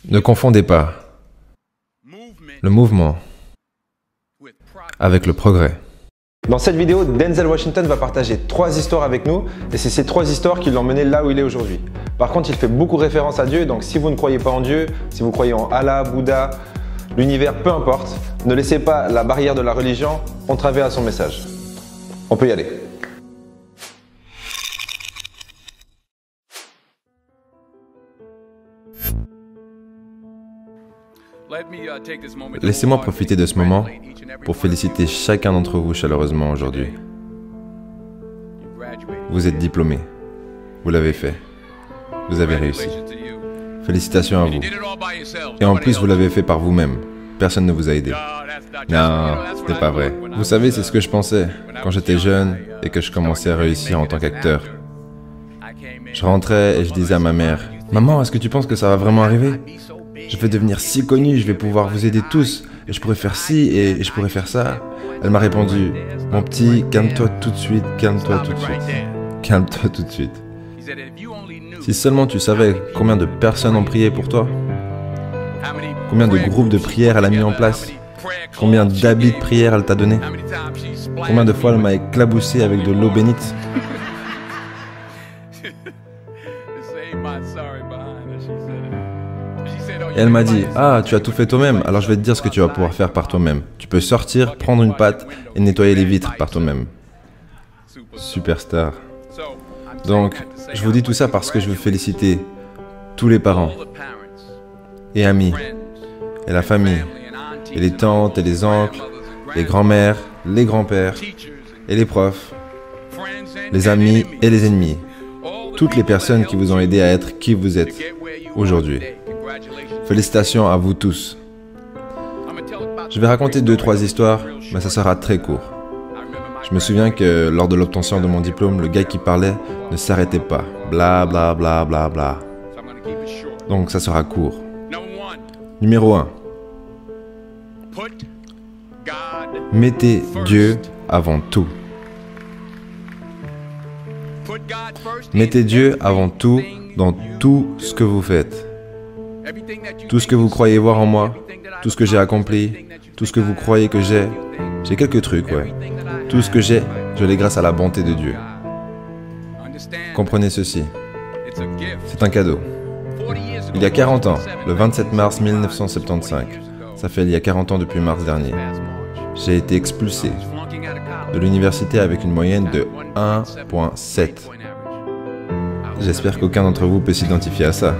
Ne confondez pas le mouvement avec le progrès. Dans cette vidéo, Denzel Washington va partager 3 histoires avec nous et c'est ces 3 histoires qui l'ont mené là où il est aujourd'hui. Par contre, il fait beaucoup référence à Dieu, donc si vous ne croyez pas en Dieu, si vous croyez en Allah, Bouddha, l'univers, peu importe, ne laissez pas la barrière de la religion entraver à son message. On peut y aller. Laissez-moi profiter de ce moment pour féliciter chacun d'entre vous chaleureusement aujourd'hui. Vous êtes diplômés. Vous l'avez fait. Vous avez réussi. Félicitations à vous. Et en plus, vous l'avez fait par vous-même. Personne ne vous a aidé. Non, ce n'est pas vrai. Vous savez, c'est ce que je pensais quand j'étais jeune et que je commençais à réussir en tant qu'acteur. Je rentrais et je disais à ma mère, « Maman, est-ce que tu penses que ça va vraiment arriver ? Je vais devenir si connu, je vais pouvoir vous aider tous, et je pourrais faire ci et je pourrais faire ça. » Elle m'a répondu, « Mon petit, calme-toi tout de suite, calme-toi tout de suite. Calme-toi tout de suite. Si seulement tu savais combien de personnes ont prié pour toi, combien de groupes de prière elle a mis en place, combien d'habits de prière elle t'a donné, combien de fois elle m'a éclaboussé avec de l'eau bénite. » Et elle m'a dit, « Ah, tu as tout fait toi-même, alors je vais te dire ce que tu vas pouvoir faire par toi-même. Tu peux sortir, prendre une pâte et nettoyer les vitres par toi-même. » Superstar. Donc, je vous dis tout ça parce que je veux féliciter tous les parents et amis, et la famille, et les tantes et les oncles, les grands-mères, les grands-pères, et les profs, les amis et les ennemis. Toutes les personnes qui vous ont aidé à être qui vous êtes aujourd'hui. Félicitations à vous tous. Je vais raconter 2-3 histoires, mais ça sera très court. Je me souviens que lors de l'obtention de mon diplôme, le gars qui parlait ne s'arrêtait pas. Bla bla bla bla bla. Donc ça sera court. Numéro 1. Mettez Dieu avant tout. Mettez Dieu avant tout dans tout ce que vous faites. Tout ce que vous croyez voir en moi, tout ce que j'ai accompli, tout ce que vous croyez que j'ai quelques trucs, ouais. Tout ce que j'ai, je l'ai grâce à la bonté de Dieu. Comprenez ceci. C'est un cadeau. Il y a 40 ans, le 27 mars 1975, ça fait il y a 40 ans depuis mars dernier, j'ai été expulsé de l'université avec une moyenne de 1,7. J'espère qu'aucun d'entre vous peut s'identifier à ça.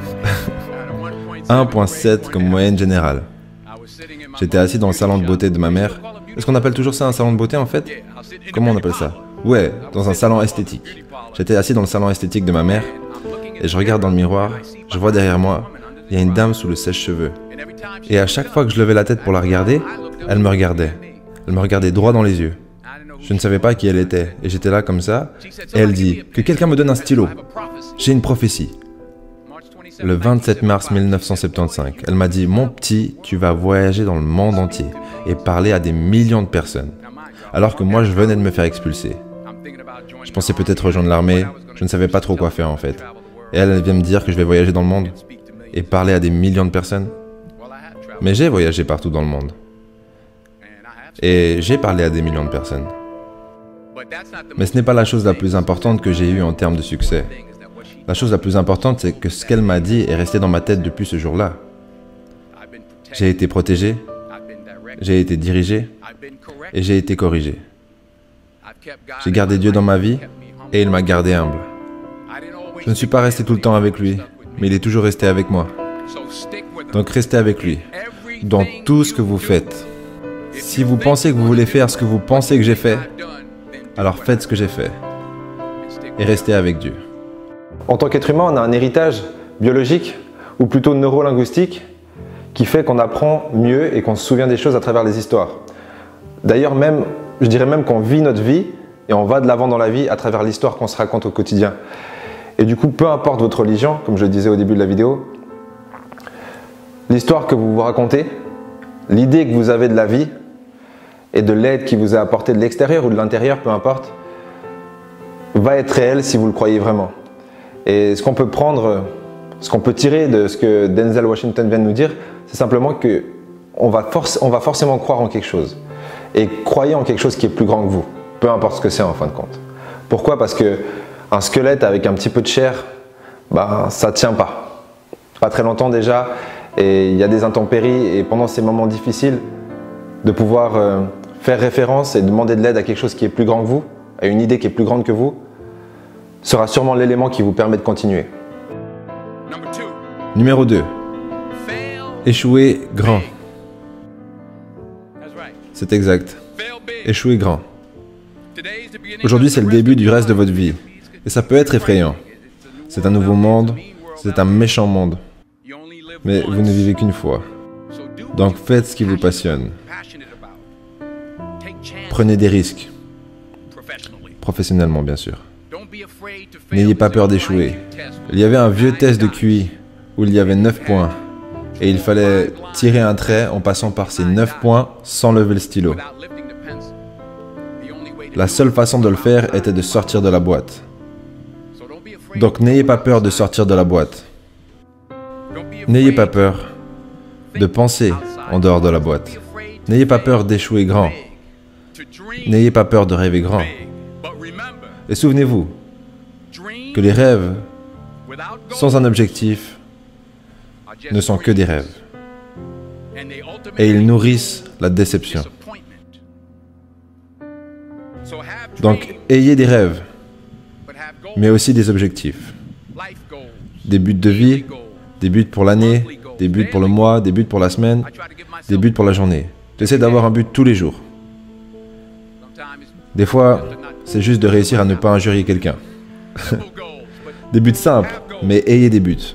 1,7 comme moyenne générale. J'étais assis dans le salon de beauté de ma mère. Est-ce qu'on appelle toujours ça un salon de beauté en fait? Comment on appelle ça? Ouais, dans un salon esthétique. J'étais assis dans le salon esthétique de ma mère et je regarde dans le miroir, je vois derrière moi, il y a une dame sous le sèche-cheveux. Et à chaque fois que je levais la tête pour la regarder, elle me regardait. Elle me regardait droit dans les yeux. Je ne savais pas qui elle était et j'étais là comme ça et elle dit « Que quelqu'un me donne un stylo. J'ai une prophétie. » Le 27 mars 1975, elle m'a dit « Mon petit, tu vas voyager dans le monde entier et parler à des millions de personnes. » Alors que moi, je venais de me faire expulser. Je pensais peut-être rejoindre l'armée, je ne savais pas trop quoi faire en fait. Et elle vient me dire que je vais voyager dans le monde et parler à des millions de personnes. Mais j'ai voyagé partout dans le monde. Et j'ai parlé à des millions de personnes. Mais ce n'est pas la chose la plus importante que j'ai eue en termes de succès. La chose la plus importante, c'est que ce qu'elle m'a dit est resté dans ma tête depuis ce jour-là. J'ai été protégé, j'ai été dirigé et j'ai été corrigé. J'ai gardé Dieu dans ma vie et il m'a gardé humble. Je ne suis pas resté tout le temps avec lui, mais il est toujours resté avec moi. Donc restez avec lui, dans tout ce que vous faites. Si vous pensez que vous voulez faire ce que vous pensez que j'ai fait, alors faites ce que j'ai fait. Et restez avec Dieu. En tant qu'être humain, on a un héritage biologique, ou plutôt neurolinguistique, qui fait qu'on apprend mieux et qu'on se souvient des choses à travers les histoires. D'ailleurs, je dirais même qu'on vit notre vie et on va de l'avant dans la vie à travers l'histoire qu'on se raconte au quotidien. Et du coup, peu importe votre religion, comme je le disais au début de la vidéo, l'histoire que vous vous racontez, l'idée que vous avez de la vie et de l'aide qui vous est apportée de l'extérieur ou de l'intérieur, peu importe, va être réelle si vous le croyez vraiment. Et ce qu'on peut prendre ce qu'on peut tirer de ce que Denzel Washington vient de nous dire, c'est simplement que on va forcément croire en quelque chose. Et croyez en quelque chose qui est plus grand que vous, peu importe ce que c'est en fin de compte. Pourquoi? Parce que un squelette avec un petit peu de chair, bah, ça ne tient pas. Pas très longtemps déjà, et il y a des intempéries, et pendant ces moments difficiles, de pouvoir faire référence et demander de l'aide à quelque chose qui est plus grand que vous, à une idée qui est plus grande que vous, sera sûrement l'élément qui vous permet de continuer. Numéro 2. Échouer grand. C'est exact. Échouer grand. Aujourd'hui, c'est le début du reste de votre vie. Et ça peut être effrayant. C'est un nouveau monde. C'est un méchant monde. Mais vous ne vivez qu'une fois. Donc faites ce qui vous passionne. Prenez des risques. Professionnellement, bien sûr. N'ayez pas peur d'échouer. Il y avait un vieux test de QI où il y avait 9 points. Et il fallait tirer un trait en passant par ces 9 points sans lever le stylo. La seule façon de le faire était de sortir de la boîte. Donc n'ayez pas peur de sortir de la boîte. N'ayez pas peur de penser en dehors de la boîte. N'ayez pas peur d'échouer grand. N'ayez pas peur de rêver grand. Et souvenez-vous que les rêves sans un objectif ne sont que des rêves. Et ils nourrissent la déception. Donc, ayez des rêves, mais aussi des objectifs. Des buts de vie, des buts pour l'année, des buts pour le mois, des buts pour la semaine, des buts pour la journée. J'essaie d'avoir un but tous les jours. Des fois, c'est juste de réussir à ne pas injurier quelqu'un. Des buts simples, mais ayez des buts.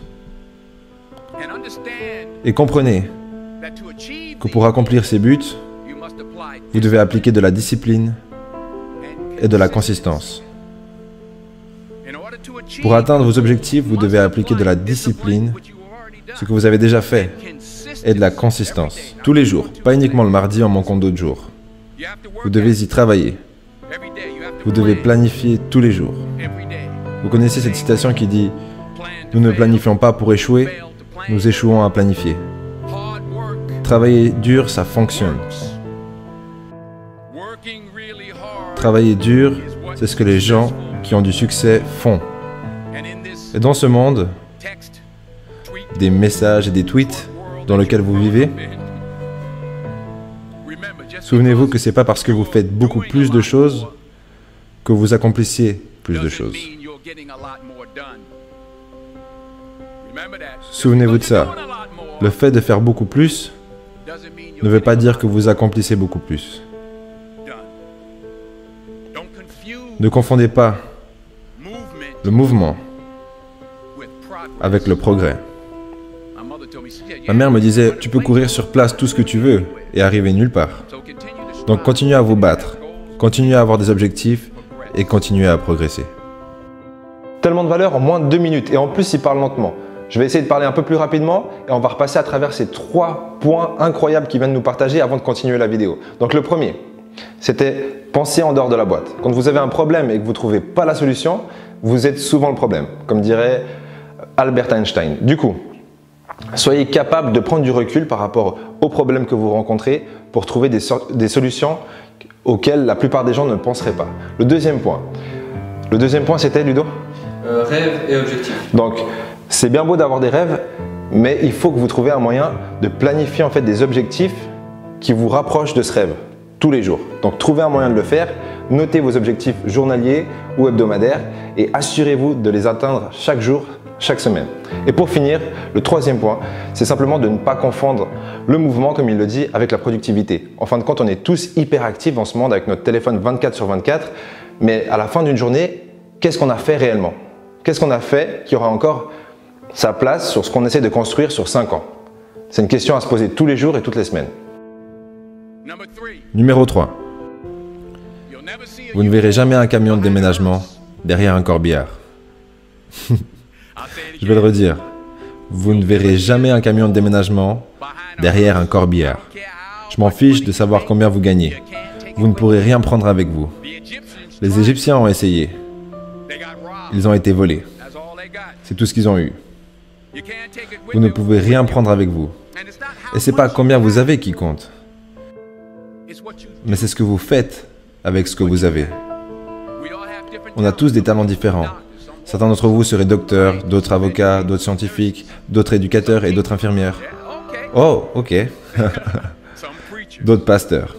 Et comprenez que pour accomplir ces buts, vous devez appliquer de la discipline et de la consistance. Pour atteindre vos objectifs, vous devez appliquer de la discipline, ce que vous avez déjà fait, et de la consistance. Tous les jours, pas uniquement le mardi en manquant d'autres jours. Vous devez y travailler. Vous devez planifier tous les jours. Vous connaissez cette citation qui dit « Nous ne planifions pas pour échouer, nous échouons à planifier. » Travailler dur, ça fonctionne. Travailler dur, c'est ce que les gens qui ont du succès font. Et dans ce monde, des messages et des tweets dans lequel vous vivez, souvenez-vous que ce n'est pas parce que vous faites beaucoup plus de choses que vous accomplissez plus de choses. Souvenez-vous de ça. Le fait de faire beaucoup plus ne veut pas dire que vous accomplissez beaucoup plus. Ne confondez pas le mouvement avec le progrès. Ma mère me disait, tu peux courir sur place tout ce que tu veux et arriver nulle part. Donc continuez à vous battre, continuez à avoir des objectifs et continuez à progresser. Tellement de valeur en moins de 2 minutes et en plus il parle lentement. Je vais essayer de parler un peu plus rapidement et on va repasser à travers ces 3 points incroyables qu'il vient de nous partager avant de continuer la vidéo. Donc le premier, c'était penser en dehors de la boîte. Quand vous avez un problème et que vous ne trouvez pas la solution, vous êtes souvent le problème, comme dirait Albert Einstein. Du coup, soyez capable de prendre du recul par rapport aux problèmes que vous rencontrez pour trouver des solutions auxquelles la plupart des gens ne penseraient pas. Le deuxième point c'était, Ludo? Rêve et objectif. Donc, c'est bien beau d'avoir des rêves, mais il faut que vous trouviez un moyen de planifier en fait des objectifs qui vous rapprochent de ce rêve tous les jours. Donc, trouvez un moyen de le faire, notez vos objectifs journaliers ou hebdomadaires et assurez-vous de les atteindre chaque jour, chaque semaine. Et pour finir, le troisième point, c'est simplement de ne pas confondre le mouvement, comme il le dit, avec la productivité. En fin de compte, on est tous hyper actifs en ce monde avec notre téléphone 24/24, mais à la fin d'une journée, qu'est-ce qu'on a fait réellement? Qu'est-ce qu'on a fait qui aura encore sa place sur ce qu'on essaie de construire sur 5 ans? C'est une question à se poser tous les jours et toutes les semaines. Numéro 3. Vous ne verrez jamais un camion de déménagement derrière un corbillard. Je vais le redire. Vous ne verrez jamais un camion de déménagement derrière un corbillard. Je m'en fiche de savoir combien vous gagnez. Vous ne pourrez rien prendre avec vous. Les Égyptiens ont essayé. Ils ont été volés. C'est tout ce qu'ils ont eu. Vous ne pouvez rien prendre avec vous. Et c'est pas combien vous avez qui compte, mais c'est ce que vous faites avec ce que vous avez. On a tous des talents différents. Certains d'entre vous seraient docteurs, d'autres avocats, d'autres scientifiques, d'autres éducateurs et d'autres infirmières. Oh, ok. D'autres pasteurs.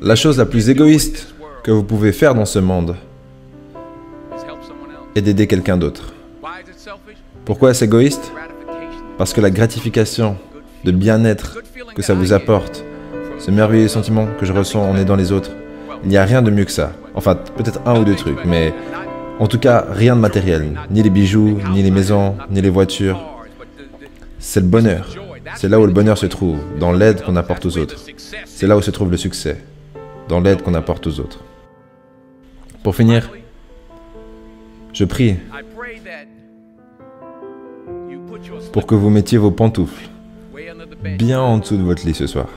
La chose la plus égoïste que vous pouvez faire dans ce monde est d'aider quelqu'un d'autre. Pourquoi est-ce égoïste? Parce que la gratification, de bien-être que ça vous apporte, ce merveilleux sentiment que je ressens en aidant les autres, il n'y a rien de mieux que ça. Enfin, peut-être un ou deux trucs, mais en tout cas, rien de matériel. Ni les bijoux, ni les maisons, ni les voitures. C'est le bonheur. C'est là où le bonheur se trouve, dans l'aide qu'on apporte aux autres. C'est là où se trouve le succès, dans l'aide qu'on apporte aux autres. Pour finir, je prie pour que vous mettiez vos pantoufles bien en dessous de votre lit ce soir.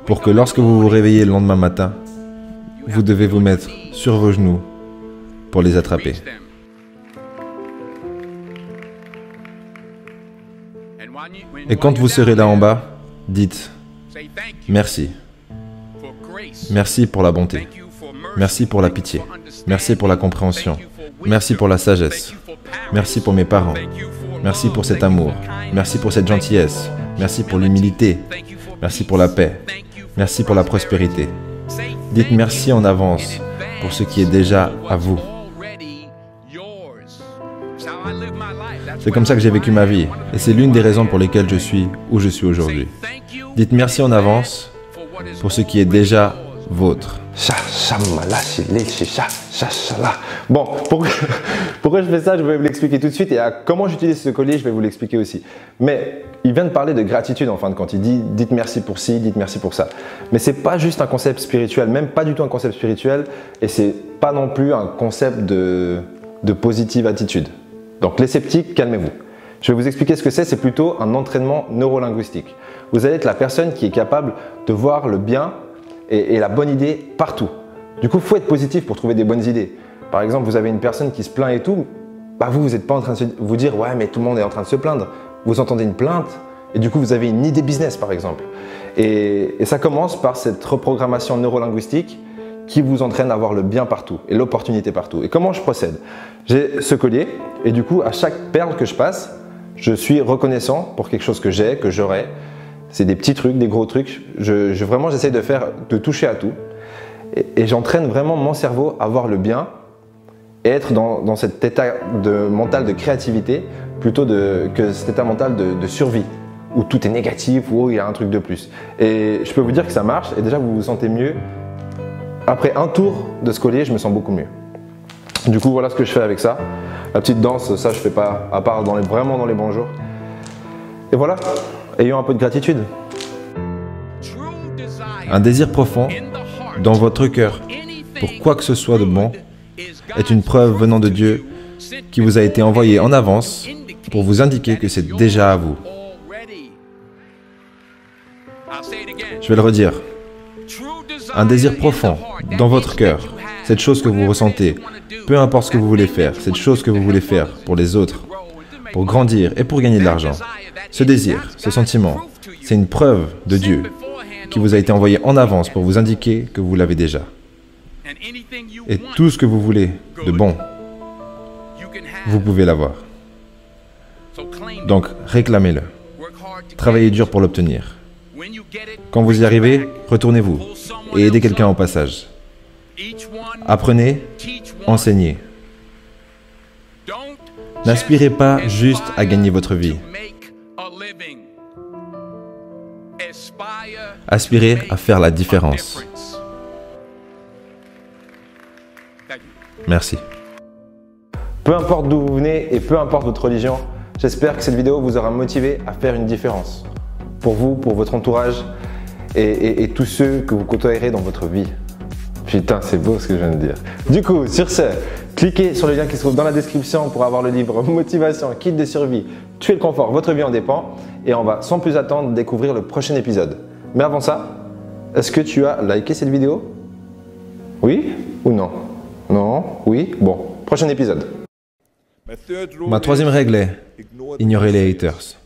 Pour que lorsque vous vous réveillez le lendemain matin, vous devez vous mettre sur vos genoux pour les attraper. Et quand vous serez là en bas, dites merci. Merci pour la bonté. Merci pour la pitié. Merci pour la compréhension. Merci pour la sagesse. Merci pour mes parents. Merci pour cet amour. Merci pour cette gentillesse. Merci pour l'humilité. Merci pour la paix. Merci pour la prospérité. Dites merci en avance pour ce qui est déjà à vous. C'est comme ça que j'ai vécu ma vie, et c'est l'une des raisons pour lesquelles je suis où je suis aujourd'hui. Dites merci en avance pour ce qui est déjà vôtre. Bon, pourquoi je fais ça, je vais vous l'expliquer tout de suite, et à comment j'utilise ce collier, je vais vous l'expliquer aussi. Mais il vient de parler de gratitude en fin de compte. Il dit dites merci pour ci, dites merci pour ça. Mais c'est pas juste un concept spirituel, même pas du tout un concept spirituel, et c'est pas non plus un concept de positive attitude. Donc les sceptiques, calmez-vous. Je vais vous expliquer ce que c'est plutôt un entraînement neurolinguistique. Vous allez être la personne qui est capable de voir le bien et la bonne idée partout. Du coup, il faut être positif pour trouver des bonnes idées. Par exemple, vous avez une personne qui se plaint et tout, bah vous n'êtes pas en train de vous dire « ouais, mais tout le monde est en train de se plaindre ». Vous entendez une plainte et du coup, vous avez une idée business par exemple. Et ça commence par cette reprogrammation neurolinguistique qui vous entraîne à voir le bien partout et l'opportunité partout. Et comment je procède? J'ai ce collier et du coup, à chaque perle que je passe, je suis reconnaissant pour quelque chose que j'ai, que j'aurai. C'est des petits trucs, des gros trucs. Vraiment, j'essaie de toucher à tout. Et j'entraîne vraiment mon cerveau à voir le bien et être dans cet état mental de créativité plutôt que cet état mental de survie où tout est négatif, où il y a un truc de plus. Et je peux vous dire que ça marche et déjà vous vous sentez mieux. Après un tour de ce collier, je me sens beaucoup mieux. Du coup, voilà ce que je fais avec ça. La petite danse, ça je fais pas, à part vraiment dans les bons jours. Et voilà, ayons un peu de gratitude. Un désir profond dans votre cœur pour quoi que ce soit de bon est une preuve venant de Dieu qui vous a été envoyée en avance pour vous indiquer que c'est déjà à vous. Je vais le redire. Un désir profond dans votre cœur, cette chose que vous ressentez, peu importe ce que vous voulez faire, cette chose que vous voulez faire pour les autres, pour grandir et pour gagner de l'argent. Ce désir, ce sentiment, c'est une preuve de Dieu qui vous a été envoyé en avance pour vous indiquer que vous l'avez déjà. Et tout ce que vous voulez de bon, vous pouvez l'avoir. Donc réclamez-le. Travaillez dur pour l'obtenir. Quand vous y arrivez, retournez-vous et aidez quelqu'un au passage. Apprenez, enseignez. N'aspirez pas juste à gagner votre vie. Aspirez à faire la différence. Merci. Peu importe d'où vous venez et peu importe votre religion, j'espère que cette vidéo vous aura motivé à faire une différence. Pour vous, pour votre entourage et tous ceux que vous côtoierez dans votre vie. Putain, c'est beau ce que je viens de dire. Du coup, sur ce, cliquez sur le lien qui se trouve dans la description pour avoir le livre Motivation, kit de survie, tuer le confort, votre vie en dépend. Et on va sans plus attendre découvrir le prochain épisode. Mais avant ça, est-ce que tu as liké cette vidéo? Oui ou non? Non? Oui? Bon, prochain épisode. Ma troisième règle est ignorer les haters.